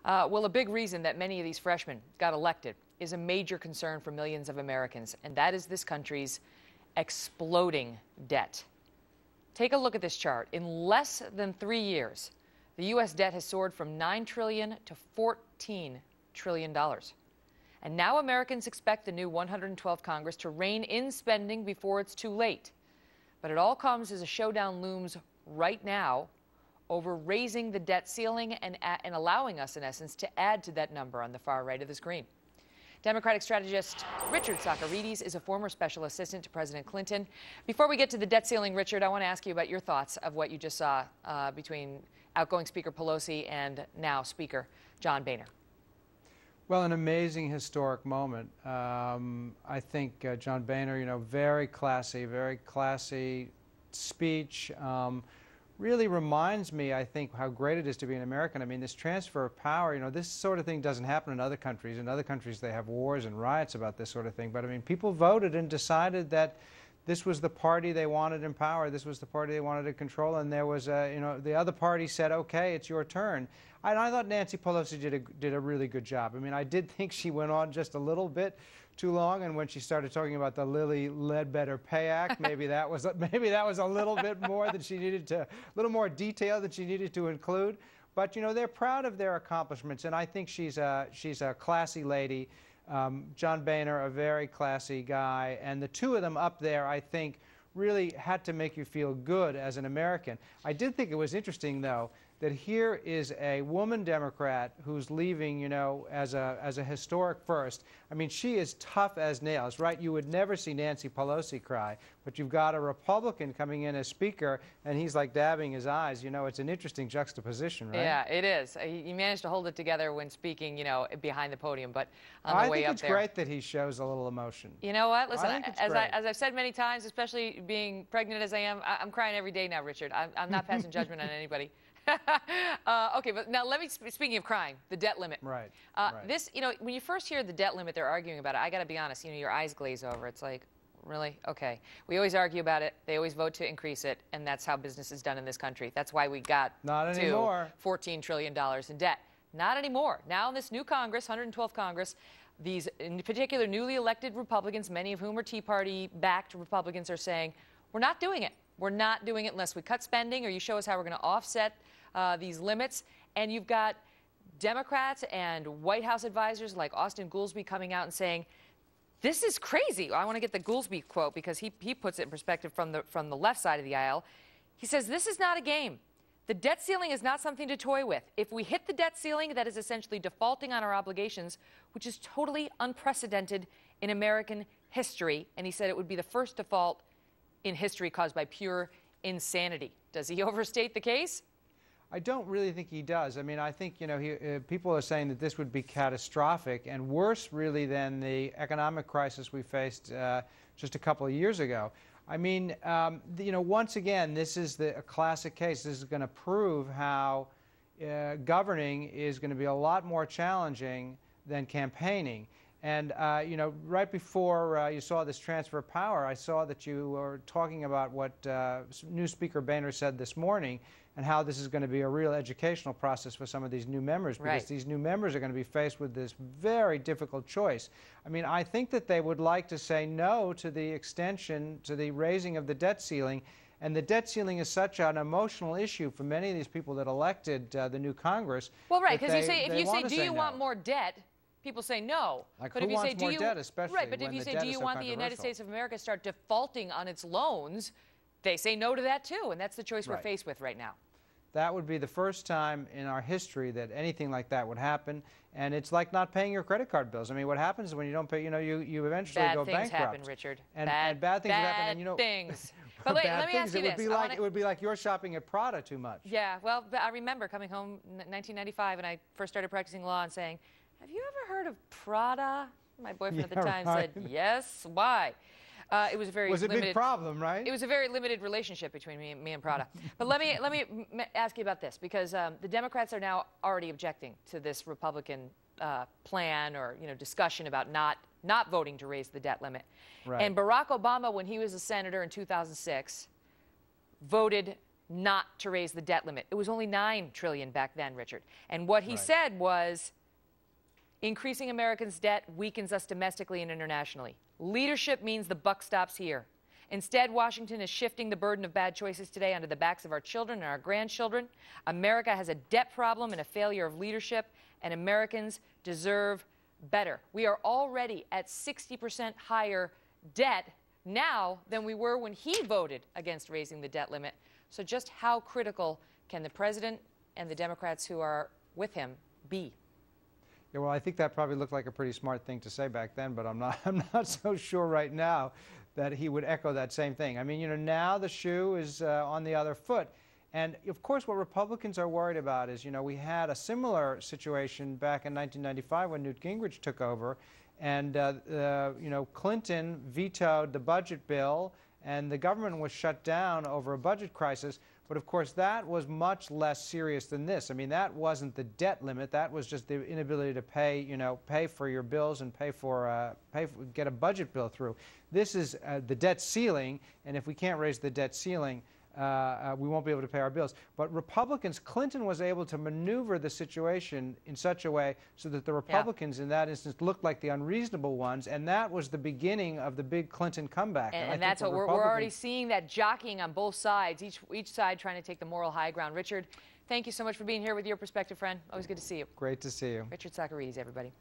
Well, a big reason that many of these freshmen got elected is a major concern for millions of Americans, and that is this country's exploding debt. Take a look at this chart. In less than 3 years, the U.S. debt has soared from $9 trillion to $14 trillion. And now Americans expect the new 112th Congress to rein in spending before it's too late. But it all comes as a showdown looms right now over raising the debt ceiling and allowing us, in essence, to add to that number on the far right of the screen. Democratic strategist Richard Socarides is a former special assistant to President Clinton. Before we get to the debt ceiling, Richard, I want to ask you about your thoughts of what you just saw between outgoing Speaker Pelosi and now Speaker John Boehner. Well, an amazing historic moment. I think John Boehner, very classy speech. Really reminds me, I think, how great it is to be an American. I mean, this transfer of power, this sort of thing doesn't happen in other countries. In other countries, they have wars and riots about this sort of thing. But, I mean, people voted and decided that this was the party they wanted in power. This was the party they wanted to control. And there was, the other party said, okay, it's your turn. And I thought Nancy Pelosi did a really good job. I mean, I did think she went on just a little bit too long, and when she started talking about the Lilly Ledbetter Pay Act, maybe that was a little bit more than she needed to, a little more detail that she needed to include. But they're proud of their accomplishments, and I think she's a classy lady. John Boehner, a very classy guy, and the two of them up there, I think, really had to make you feel good as an American. I did think it was interesting, though, that here is a woman Democrat who's leaving, as a historic first. I mean, she is tough as nails, right? You would never see Nancy Pelosi cry, but you've got a Republican coming in as Speaker, and he's like dabbing his eyes. It's an interesting juxtaposition, right? Yeah, it is. He managed to hold it together when speaking, behind the podium, but on the way up there. I think it's great that he shows a little emotion. You know what? Listen, as I've said many times, especially being pregnant as I am, I'm crying every day now, Richard. I'm not passing judgment on anybody. Okay, but now let me, speaking of crying, the debt limit. Right. This, when you first hear the debt limit, they're arguing about it, I got to be honest, your eyes glaze over. It's like, really? Okay. We always argue about it. They always vote to increase it, and that's how business is done in this country. That's why we got to $14 trillion in debt. Not anymore. Now in this new Congress, 112th Congress, these, in particular, newly elected Republicans, many of whom are Tea Party-backed Republicans, are saying, we're not doing it. We're not doing it unless we cut spending or you show us how we're going to offset these limits. And you've got Democrats and White House advisors like Austin Goolsbee coming out and saying, this is crazy. I want to get the Goolsbee quote because he puts it in perspective from the left side of the aisle. He says, this is not a game. The debt ceiling is not something to toy with. If we hit the debt ceiling, that is essentially defaulting on our obligations, which is totally unprecedented in American history. And he said it would be the first default in history caused by pure insanity. Does he overstate the case? I don't really think he does. I mean, I think, people are saying that this would be catastrophic and worse, really, than the economic crisis we faced just a couple of years ago. I mean, once again, this is a classic case. This is going to prove how governing is going to be a lot more challenging than campaigning. And, right before you saw this transfer of power, I saw that you were talking about what new Speaker Boehner said this morning and how this is going to be a real educational process for some of these new members, because these new members are going to be faced with this very difficult choice. I mean, I think that they would like to say no to the extension, to the raising of the debt ceiling. And the debt ceiling is such an emotional issue for many of these people that elected the new Congress. Well, right, because if you say, do you want more debt? People say no. Like, but who if you wants say, more debt, especially right, but if you say, do you want the United States of America to start defaulting on its loans, they say no to that too, and that's the choice we're faced with right now. That would be the first time in our history that anything like that would happen, and it's like not paying your credit card bills. I mean, what happens when you don't pay? You eventually go bankrupt. Bad things happen, Richard. And bad things happen. And things. But wait, let me ask you this. It would be like you're shopping at Prada too much. Yeah. Well, I remember coming home in 1995, and I first started practicing law and saying, have you ever heard of Prada? My boyfriend at the time said, yes. Why? It was a very limited, a big problem, right? It was a very limited relationship between me and Prada. But let me ask you about this, because the Democrats are now already objecting to this Republican plan or discussion about not voting to raise the debt limit. Right. And Barack Obama, when he was a senator in 2006, voted not to raise the debt limit. It was only $9 trillion back then, Richard. And what he Right. said was, increasing Americans' debt weakens us domestically and internationally. Leadership means the buck stops here. Instead, Washington is shifting the burden of bad choices today onto the backs of our children and our grandchildren. America has a debt problem and a failure of leadership, and Americans deserve better. We are already at 60% higher debt now than we were when he voted against raising the debt limit. So just how critical can the president and the Democrats who are with him be? Yeah, well, I think that probably looked like a pretty smart thing to say back then, but I'm not so sure right now that he would echo that same thing. I mean, you know, now the shoe is on the other foot. And of course, what Republicans are worried about is, you know, we had a similar situation back in 1995 when Newt Gingrich took over, and you know, Clinton vetoed the budget bill, and the government was shut down over a budget crisis. But of course, that was much less serious than this. I mean, that wasn't the debt limit. That was just the inability to pay, you know, pay for your bills and get a budget bill through. This is the debt ceiling, and if we can't raise the debt ceiling, we won't be able to pay our bills. But Republicans, Clinton was able to maneuver the situation in such a way so that the Republicans in that instance looked like the unreasonable ones, and that was the beginning of the big Clinton comeback. And that's what we're already seeing, that jockeying on both sides, each side trying to take the moral high ground. Richard, thank you so much for being here with your perspective, friend. Always good to see you. Great to see you. Richard Socarides, everybody.